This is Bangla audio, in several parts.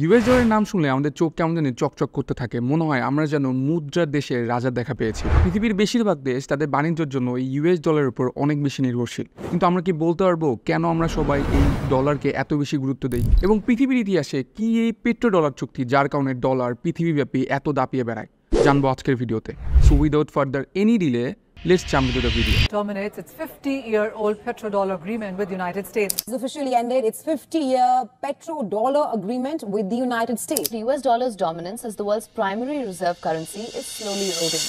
ইউএস ডলারের নাম শুনলে আমাদের চোখ কেমন জানি চকচক করতে থাকে, মনে হয় আমরা যেন মুদ্রার দেশের রাজার দেখা পেয়েছি। পৃথিবীর বেশিরভাগ দেশ তাদের বাণিজ্যের জন্য এই ইউএস ডলারের উপর অনেক বেশি নির্ভরশীল। কিন্তু আমরা কি বলতে পারবো কেন আমরা সবাই এই ডলারকে এত বেশি গুরুত্ব দেই? এবং পৃথিবীর ইতিহাসে কি এই পেট্রো ডলার চুক্তি যার কারণে ডলার পৃথিবীব্যাপী এত দাপিয়ে বেড়ায়, জানবো আজকের ভিডিওতে। So without further any delay, let's jump into the video. Terminates its 50-year-old petrodollar agreement with the United States. It's officially ended its 50-year petrodollar agreement with the United States. The US dollar's dominance as the world's primary reserve currency is slowly eroding.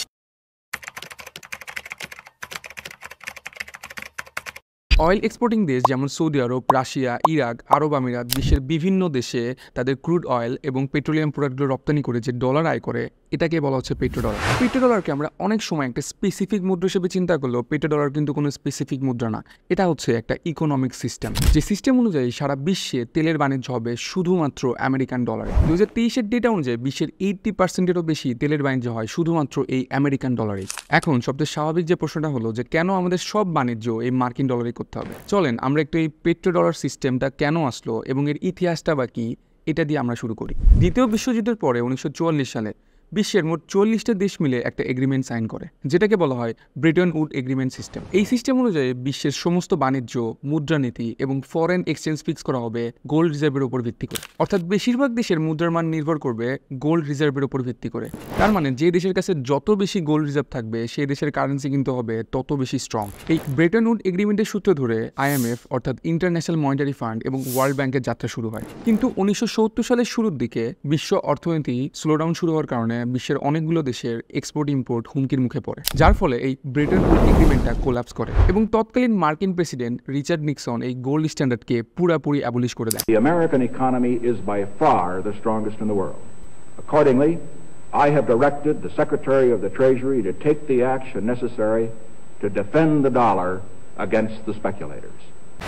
Oil exporting দেশ যেমন সৌদি আরব, রাশিয়া, ইরাক, আরব আমিরাত বিশ্বের বিভিন্ন দেশে তাদের ক্রুড অয়েল এবং পেট্রোলিয়াম প্রোডাক্টগুলো রপ্তানি করে যে ডলার আয় করে, এটাকে বলা হচ্ছে পেট্রো ডলার। পেট্রো ডলারকে আমরা অনেক সময় একটা স্পেসিফিক মুদ্রা হিসেবে চিন্তা করলেও পেট্রো ডলার কিন্তু কোনো স্পেসিফিক মুদ্রা না। এটা হচ্ছে একটা ইকোনমিক সিস্টেম, যে সিস্টেম অনুযায়ী সারা বিশ্বে তেলের বাণিজ্য হবে শুধুমাত্র আমেরিকান ডলারে। 2023-এর ডেটা অনুযায়ী বিশ্বের 80%-এরও বেশি তেলের বাণিজ্য হয় শুধুমাত্র এই আমেরিকান ডলারে। এখন সবচেয়ে স্বাভাবিক যে প্রশ্নটা হলো যে কেন আমাদের সব বাণিজ্য এই মার্কিন ডলারে করতে হবে? চলেন আমরা একটু এই পেট্রো ডলার সিস্টেমটা কেন আসলো এবং এর ইতিহাসটা বা কি, এটা দিয়ে আমরা শুরু করি। দ্বিতীয় বিশ্বযুদ্ধের পরে 1944 সালে বিশ্বের মোট 40টা দেশ মিলে একটা এগ্রিমেন্ট সাইন করে, যেটাকে বলা হয় ব্রেটন উড এগ্রিমেন্ট সিস্টেম। এই সিস্টেম অনুযায়ী বিশ্বের সমস্ত বাণিজ্য, মুদ্রানীতি এবং ফরেন এক্সচেঞ্জ ফিক্স করা হবে গোল্ড রিজার্ভের উপর ভিত্তি করে। অর্থাৎ বেশিরভাগ দেশের মুদ্রার মান নির্ভর করবে গোল্ড রিজার্ভের উপর ভিত্তি করে। তার মানে যে দেশের কাছে যত বেশি গোল্ড রিজার্ভ থাকবে সেই দেশের কারেন্সি কিন্তু হবে তত বেশি স্ট্রং। এই ব্রেটন উড এগ্রিমেন্টের সূত্র ধরে IMF অর্থাৎ ইন্টারন্যাশনাল মনিটারি ফান্ড এবং ওয়ার্ল্ড ব্যাংকের যাত্রা শুরু হয়। কিন্তু 1970 সালের শুরুর দিকে বিশ্ব অর্থনীতি স্লোডাউন শুরু হওয়ার কারণে বিশ্বের অনেকগুলো দেশের এক্সপোর্ট ইম্পোর্ট হুমকির মুখে পড়ে, যার ফলে এই ব্রেটন উড এগ্রিমেন্টটা কোলাপস করে এবং তৎকালীন মার্কিন প্রেসিডেন্ট রিচার্ড নিক্সন এই গোল্ড স্ট্যান্ডার্ডকে পুরোপুরি অ্যাবলিশ করে দেয়। The American economy is by far the strongest in the world. Accordingly, I have directed the Secretary of the Treasury to take the action necessary to defend the dollar against the speculators.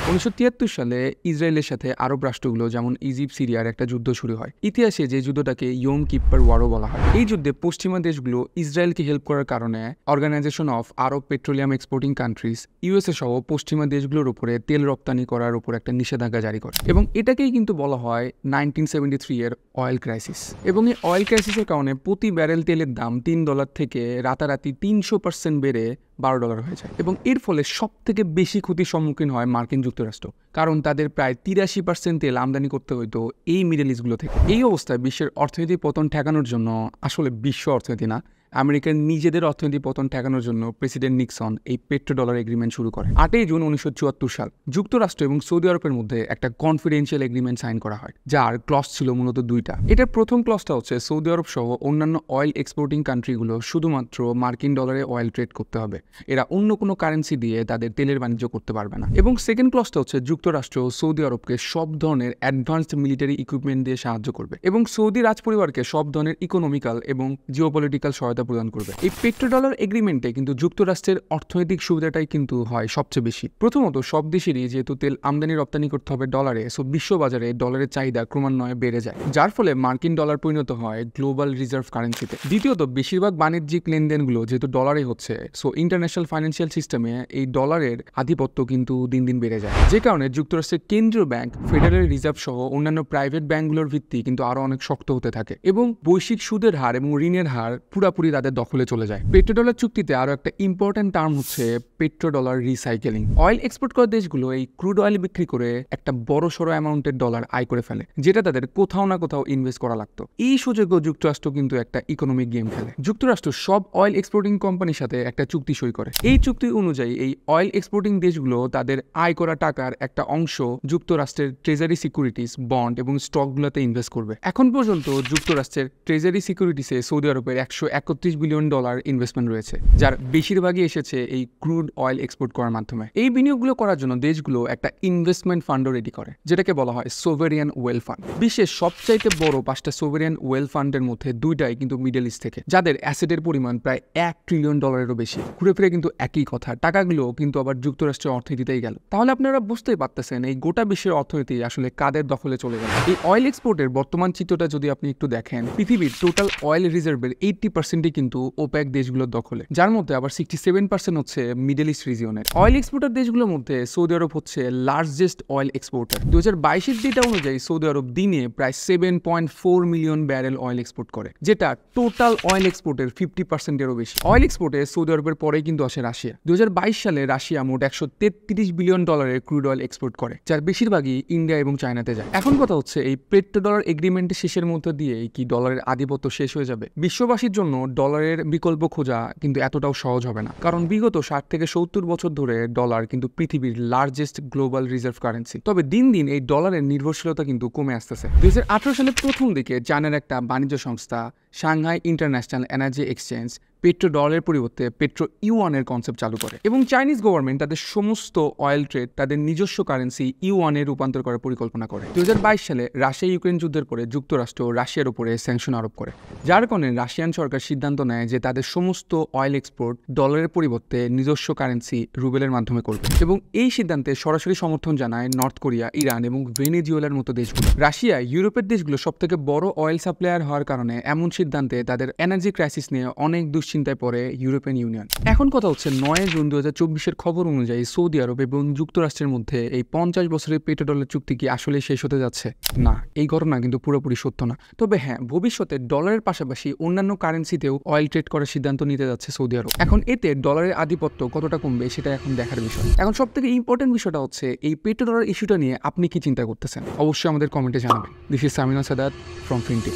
1973 সালে ইসরায়েলের সাথে আরব রাষ্ট্রগুলো যেমন ইজিপ্ট, সিরিয়ার একটা যুদ্ধ শুরু হয়। ইতিহাসে যে যুদ্ধটাকে ইয়ম কিপ্পার ওয়ারও বলা হয়। এই যুদ্ধে পশ্চিমা দেশগুলো ইসরায়েলকে হেল্প করার কারণে organization of Arab petroleum exporting countries USA সহ পশ্চিমা দেশগুলোর উপরে তেল রপ্তানি করার উপর একটা নিষেধাজ্ঞা জারি করে এবং এটাকেই কিন্তু বলা হয় 1973 এর অয়েল ক্রাইসিস। এবং এই অয়েল ক্রাইসিসের কারণে প্রতি ব্যারেল তেলের দাম $3 থেকে রাতারাতি 300% বেড়ে $12 হয়ে যায় এবং এর ফলে সব থেকে বেশি ক্ষতির সম্মুখীন হয় মার্কিন যুক্তরাষ্ট্র, কারণ তাদের প্রায় 83% তেল আমদানি করতে হইতো এই মিডল ইস্টগুলো থেকে। এই অবস্থায় বিশ্বের অর্থনৈতিক পতন ঠেকানোর জন্য, আসলে বিশ্ব অর্থনীতি না, আমেরিকার নিজেদের অর্থনৈতিক পতন ঠেকানোর জন্য প্রেসিডেন্ট নিক্সন এই পেট্রো ডলার এগ্রিমেন্ট শুরু করে। 8 জুন 1974 সাল যুক্তরাষ্ট্র এবং সৌদি আরবের মধ্যে একটা কনফিডেন্সিয়াল এগ্রিমেন্ট সাইন করা হয়, যার ক্লজ ছিল মূলত দুইটা। এটার প্রথম ক্লজটা হচ্ছে সৌদি আরব সহ অন্যান্য অয়েল এক্সপোর্টিং কান্ট্রিগুলো শুধুমাত্র মার্কিন ডলারে অয়েল ট্রেড করতে হবে, এরা অন্য কোনো কারেন্সি দিয়ে তাদের তেলের বাণিজ্য করতে পারবে না। এবং সেকেন্ড ক্লজটা হচ্ছে যুক্তরাষ্ট্র সৌদি আরবকে সব ধরনের অ্যাডভান্সড মিলিটারি ইকুইপমেন্ট দিয়ে সাহায্য করবে এবং সৌদি রাজপরিবারকে সব ধরনের ইকোনমিক্যাল এবং জিওপলিটিক্যাল সহায়তা প্রদান করবে। এই পেট্রো ডলার এগ্রিমেন্টে কিন্তু যুক্তরাষ্ট্রের অর্থনৈতিক সুবিধাটাই কিন্তু হয় সবচেয়ে বেশি। প্রথমত, সব দেশেরই যেহেতু তেল আমদানি রপ্তানি করতে হবে ডলারে, সো বিশ্ববাজারে ডলারের চাহিদা ক্রমান্বয়ে বেড়ে যায়, যার ফলে মার্কিন ডলার পরিণত হয় গ্লোবাল রিজার্ভ কারেন্সিতে। দ্বিতীয়ত, বেশিরভাগ বাণিজ্যিক লেনদেনগুলো যেহেতু ডলারে হচ্ছে, সো ইন্টারন্যাশনাল ফাইন্যান্সিয়াল সিস্টেমে এই ডলারের আধিপত্য কিন্তু দিন দিন বেড়ে যায়, যে কারণে যুক্তরাষ্ট্রের কেন্দ্রীয় ব্যাংক, ফেডারেল রিজার্ভ সহ অন্যান্য প্রাইভেট ব্যাংকগুলোর ভিত্তি কিন্তু আরো অনেক শক্ত হতে থাকে এবং বৈশ্বিক সুদের হার এবং ঋণের হার পুরোপুরি তাদের দখলে চলে যায়। পেট্রো ডলার চুক্তিতে আরো একটা ইম্পর্টেন্ট টার্ম হচ্ছে petro dollar recycling. Oil export করা দেশগুলো এই ক্রুড অয়েল বিক্রি করে একটা বড় সড়ো অ্যামাউন্টের ডলার আয় করে ফেলে, যেটা তাদের কোথাও না কোথাও ইনভেস্ট করা লাগতো। এই সুযোগেও যুক্তরাষ্ট্র কিন্তু একটা ইকোনমিক গেম খেলে। যুক্তরাষ্ট্র সব অয়েল এক্সপোর্টিং কোম্পানির সাথে একটা চুক্তি সই করে। এই চুক্তি অনুযায়ী এই অয়েল এক্সপোর্টিং দেশগুলো তাদের আয় করা টাকার একটা অংশ যুক্তরাষ্ট্রের ট্রেজারি সিকিউরিটিজ, বন্ড এবং স্টকগুলোতে ইনভেস্ট করবে। এখন পর্যন্ত যুক্তরাষ্ট্রের ট্রেজারি সিকিউরিটিসে সৌদি আরবের $131 বিলিয়ন ইনভেস্টমেন্ট রয়েছে, যার বেশিরভাগই এসেছে এই ক্রুড অয়েল এক্সপোর্ট করার মাধ্যমে। এই বিনিয়োগগুলো করার জন্য দেশগুলো একটা ইনভেস্টমেন্ট ফান্ডও রেডি করে, যেটাকে বলা হয় সোভেরিয়ান ওয়েল ফান্ড। বিশ্বের সবচাইতে বড় 5টা সোভেরিয়ান ওয়েল ফান্ডের মধ্যে 2টাই কিন্তু মিডল ইস্ট থেকে, যাদের অ্যাসেটের পরিমাণ প্রায় $1 ট্রিলিয়ন বেশি। ঘুরে ফিরে কিন্তু একই কথা, টাকাগুলো কিন্তু আবার যুক্তরাষ্ট্রের অর্থনীতিতেই গেল। তাহলে আপনারা বুঝতেই পারতেছেন এই গোটা বিশ্বের অর্থনীতি আসলে কাদের দখলে চলে গেল। এই অয়েল এক্সপোর্টের বর্তমান চিত্রটা যদি আপনি একটু দেখেন, পৃথিবীর টোটাল অয়েল রিজার্ভের 80% কিন্তু ওপেক দেশগুলোর দখলে, যার মধ্যে আবার 67% হচ্ছে মিডল ইস্ট রিজিয়নের। অয়েল এক্সপোর্টার দেশগুলোর মধ্যে সৌদি আরব হচ্ছে লার্জেস্ট অয়েল এক্সপোর্টার। 2022-এর ডেটা অনুযায়ী সৌদি আরব দিনে প্রায় 7.4 মিলিয়ন ব্যারেল অয়েল এক্সপোর্ট করে, যেটা টোটাল অয়েল এক্সপোর্টের 50%-এরও বেশি। অয়েল এক্সপোর্টে সৌদি আরবের পরেই কিন্তু আসে রাশিয়া। 2022 সালে রাশিয়া মোট $133 বিলিয়ন ক্রুড অয়েল এক্সপোর্ট করে, যার বেশিরভাগই ইন্ডিয়া এবং চায়নাতে যায়। এখন কথা হচ্ছে, এই পেট্রো-ডলার এগ্রিমেন্টের শেষের মধ্যে দিয়ে কি ডলারের আধিপত্য শেষ হয়ে যাবে? বিশ্ববাসীর জন্য ডলারের বিকল্প খোঁজা কিন্তু এতটাও সহজ হবে না, কারণ বিগত 60 থেকে 70 বছর ধরে ডলার কিন্তু পৃথিবীর লার্জেস্ট গ্লোবাল রিজার্ভ কারেন্সি। তবে দিন দিন এই ডলারের নির্ভরশীলতা কিন্তু কমে আসতেছে। 2018 সালের প্রথম দিকে চায়নার একটা বাণিজ্য সংস্থা Shanghai international energy exchange petro ডলারের পরিবর্তে পেট্রো ইউয়ানের কনসেপ্ট চালু করে, এবং চাইনিজ গভর্নমেন্ট তাদের সমস্ত অয়েল ট্রেড তাদের নিজস্ব কারেন্সি ইউয়ানে রূপান্তর করার পরিকল্পনা করে। 2022 সালে রাশিয়া ইউক্রেন যুদ্ধের পরে যুক্তরাষ্ট্র রাশিয়ার উপরে স্যাংশন আরোপ করে, যার কারণে রাশিয়ান সরকার সিদ্ধান্ত নেয় যে তাদের সমস্ত অয়েল এক্সপোর্ট ডলারের পরিবর্তে নিজস্ব কারেন্সি রুবেলের মাধ্যমে করবে, এবং এই সিদ্ধান্তে সরাসরি সমর্থন জানায় নর্থ কোরিয়া, ইরান এবং ভেনেজুয়েলার মতো দেশগুলো। রাশিয়া ইউরোপের দেশগুলো সবথেকে বড় অয়েল সাপ্লায়ার হওয়ার কারণে এমন সিদ্ধান্তে তাদের এনার্জি ক্রাইসিস নিয়ে অনেক চিন্তায় পড়ে ইউরোপিয়ান ইউনিয়ন। এখন কথা হচ্ছে, 9 জুন 2024-এর খবর অনুযায়ী সৌদি আরব এবং যুক্তরাষ্ট্রের মধ্যে এই 50 বছরের পেট্রো ডলার চুক্তি কি আসলে শেষ হতে যাচ্ছে? না, এই ঘটনা কিন্তু পুরোপুরি সত্য না। তবে হ্যাঁ, ভবিষ্যতে ডলারের পাশাপাশি অন্যান্য কারেন্সিতেও অয়েল ট্রেড করার সিদ্ধান্ত নিতে যাচ্ছে সৌদি আরব। এখন এতে ডলারের আধিপত্য কতটা কমবে সেটা এখন দেখার বিষয়। এখন সবথেকে ইম্পর্টেন্ট বিষয়টা হচ্ছে, এই পেট্রো ডলার ইস্যুটা নিয়ে আপনি কি চিন্তা করতেছেন? অবশ্যই আমাদের কমেন্টে জানাবেন। This is Samina Sadat from fintech.